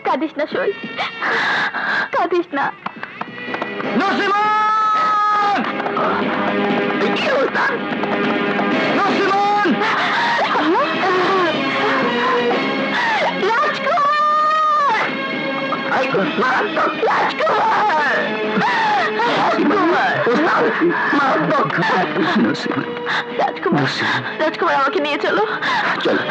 কাঁদিস না সই, কাঁদিস না। নসিমন! কি হইতাম? নসিমন! রাজকুমার! মারাত্মক রাজকুমার! রাজকুমার! মারাত্মক! নসিমন! রাজকুমার, রাজকুমার আমাকে নিয়ে চলো। চলো।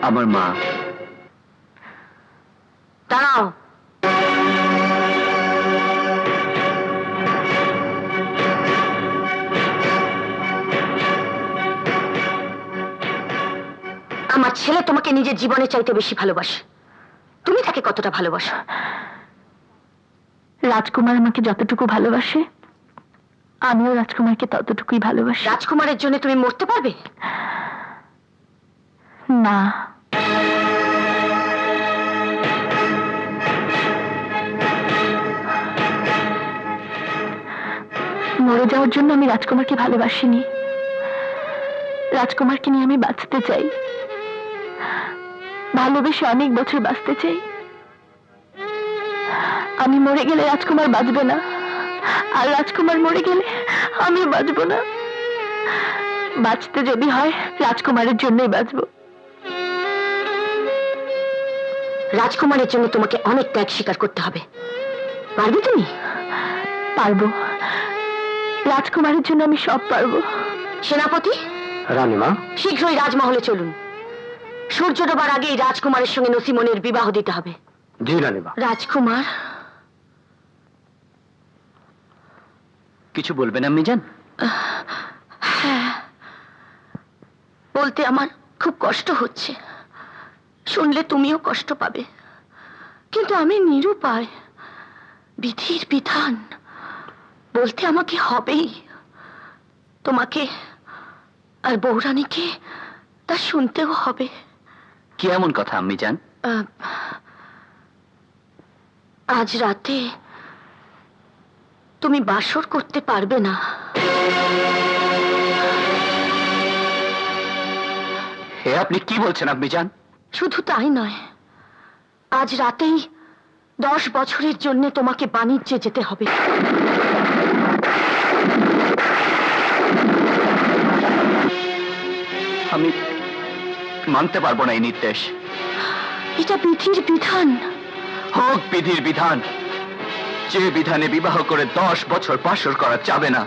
আমার মা। দাঁড়াও। আমার ছেলে তোমাকে নিজের জীবনের চাইতে বেশি ভালোবাসে। তুমি তাকে কতটা ভালোবাসো? রাজকুমার আমাকে যতটুকু ভালোবাসে, আমিও রাজকুমারকে ততটুকুই ভালোবাসি। রাজকুমারের জন্য তুমি মরতে পারবে না। মরে যাওয়ার জন্য আমি রাজকুমারকে ভালোবাসিনি। রাজকুমারকে নিয়ে আমি বাঁচতে চাই, ভালোবেসে অনেক বছর বাঁচতে চাই। আমি মরে গেলে রাজকুমার বাঁচবে না, আর রাজকুমার মরে গেলে আমি বাঁচব না। বাঁচতে যদি হয় রাজকুমারের জন্যই বাঁচব। রাজকুমারের জন্য তোমাকে অনেক ত্যাগ স্বীকার করতে হবে। পারবে তুমি? পারবো। রাজকুমারের জন্য আমি সব পারবো। সেনাপতি, রানীমা, শীঘ্রই রাজমহলে চলুন। সূর্য ডোবার আগেই রাজকুমারের সঙ্গে নসিমনের বিবাহ দিতে হবে। জি রানীমা। রাজকুমার, কিছু বলবেন আম্মি জান? হ্যাঁ, বলতে আমার খুব কষ্ট হচ্ছে। শুনলে তুমিও কষ্ট পাবে, কিন্তু আমি নিরুপায়। বিধির বিধান, বলতে আমাকে হবেই। তোমাকে আর বৌরানীকে তা শুনতেও হবে। কি এমন কথা আম্মি জান? আজ রাতে তুমি বাসর করতে পারবে না। হে, আপনি কি বলছেন আম্মি জান? শুধু তাই নয়, আজ রাতেই 10 বছরের জন্য তোমাকে বাণিজ্যে যেতে হবে। আমি মানতে পারবো না এই নির্দেশ। এটা বিধির বিধান। হোক বিধির বিধান। যে বিধানে বিবাহ করে 10 বছর বাসর করা যাবে না,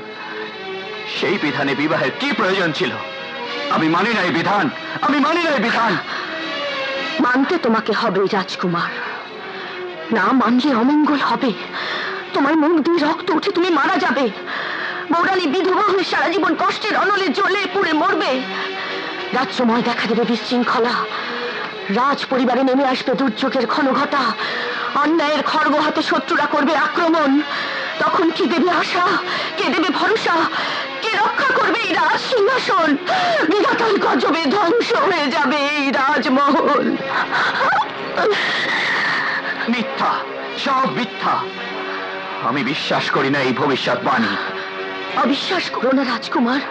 সেই বিধানে বিবাহের কি প্রয়োজন ছিল? আমি মানি না এই বিধান, আমি মানি না এই বিধান। মানতে তোমাকে হবে রাজকুমার, না মানলে অমঙ্গল হবে। তোমার মুখ দিয়ে রক্ত উঠে তুমি মারা যাবে। বৌরানী বিধবা হয়ে সারা জীবন কষ্টের অনলে জ্বলে পুড়ে মরবে। রাজ্যময় দেখা দেবে বিশৃঙ্খলা। রাজ পরিবারে নেমে আসবে দুর্যোগের ঘনঘটা। অন্যায়ের খড়গ হাতে শত্রুরা করবে আক্রমণ। তখন কি দেবে আশা, কে দেবে ভরসা, কে রক্ষা করবে এই রাজ সিংহাসন? বিধাতার গজবে ধ্বংস হয়ে যাবে এই রাজমহল। মিথ্যা, সব মিথ্যা। আমি বিশ্বাস করি না এই ভবিষ্যৎবাণী। অবিশ্বাস করো না রাজকুমার,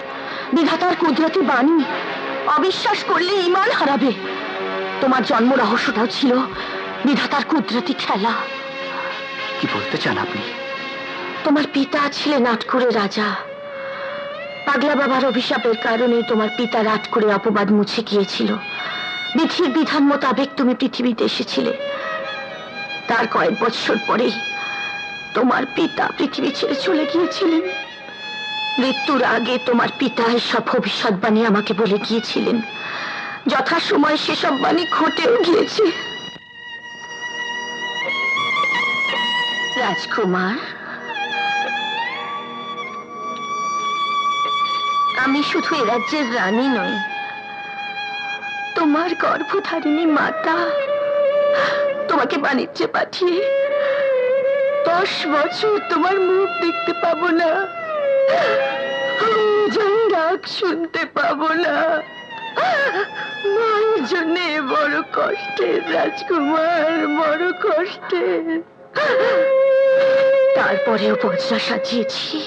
বিধাতার কুদরতি বাণী। অবিশ্বাস করলে ঈমান হারাবে। তোমার জন্ম রহস্যটাও ছিল বিধাতার কুদরতি খেলা। কি বলতে চান আপনি? তোমার পিতা ছিলেন আটকুরে রাজা। পাগলা বাবার অভিশাপের কারণে তোমার পিতা আটকুরে অপবাদ মুছে গিয়েছিল। বিধির বিধান মোতাবেক তুমি পৃথিবীতে এসেছিলে। তার কয়েক বছর পরেই তোমার পিতা পৃথিবী ছেড়ে চলে গিয়েছিলেন। মৃত্যুর আগে তোমার পিতা এসব ভবিষ্যৎবাণী আমাকে বলে গিয়েছিলেন। যথাসময়ে সেসব বাণী ঘটেও গিয়েছে। রাজকুমার, আমি শুধু এ রাজ্যের রানী নই, তোমার গর্ভধারিণী মাতা। তোমাকে বাণিজ্যে পাঠিয়ে 10 বছর তোমার মুখ দেখতে পাবো না, ডাক শুনতে পাবো না। মায়ের জন্য বড় কষ্টের রাজকুমার, বড় কষ্টের। তারপরেও বজরা সাজিয়েছি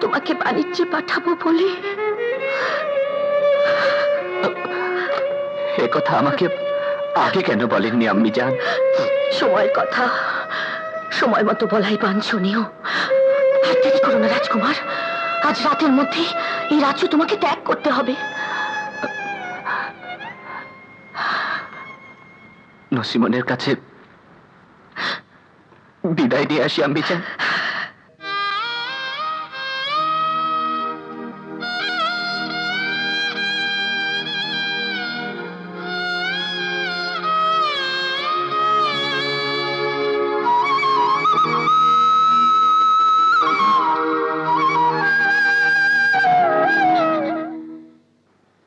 তোমাকে বাণিজ্যে পাঠাবো বলে। এ কথা আমাকে আগে কেন বলেননি আম্মি জান? সময়ের কথা সময় মতো বলাই বাঞ্ছনীয়। আর দেরি করো না রাজকুমার, আজ রাতের মধ্যে এই রাজ্য তোমাকে ত্যাগ করতে হবে। নসিমনের কাছে বিদায় নিয়ে আসি আম্মি জান।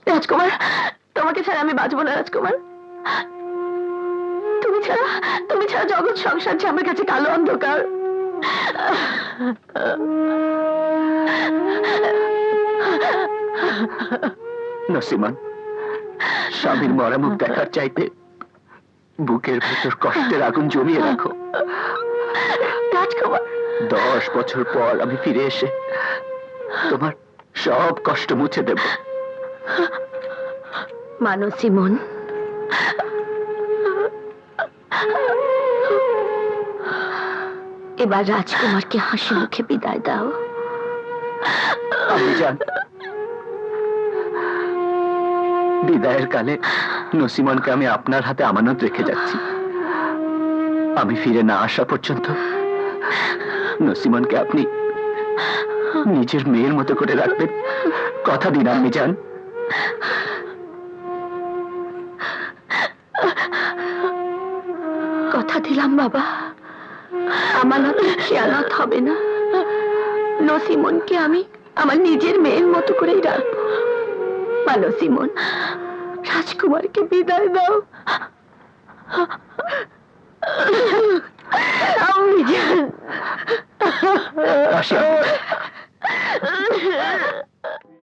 রাজকুমার, তোমাকে ছাড়া আমি বাঁচবো না রাজকুমার। তুমি ছাড়া জগৎ সংসার যে আমার কাছে কালো অন্ধকার। নসিমন, স্বামীর মরা মুখ দেখার চাইতে বুকের ভেতর কষ্টের আগুন জমিয়ে রাখো। রাজকুমার, 10 বছর পর আমি ফিরে এসে তোমার সব কষ্ট মুছে দেব। মানো সিমন, এবার রাজকুমারকে হাসি মুখে বিদায় দাও। আমি জান, বিদায়ের কালে নসিমনকে আমি আপনার হাতে আমানত রেখে যাচ্ছি। আমি ফিরে না আসা পর্যন্ত নসিমনকে আপনি নিজের মেয়ের মতো করে রাখবেন। কথা দিন আমি জান। কথা দিলাম বাবা, আমানতের খেয়ানত হবে না। নসিমনকে আমি আমার নিজের মেয়ের মতো করেই রাখবো। নসিমন, রাজকুমারকে বিদায় দাও।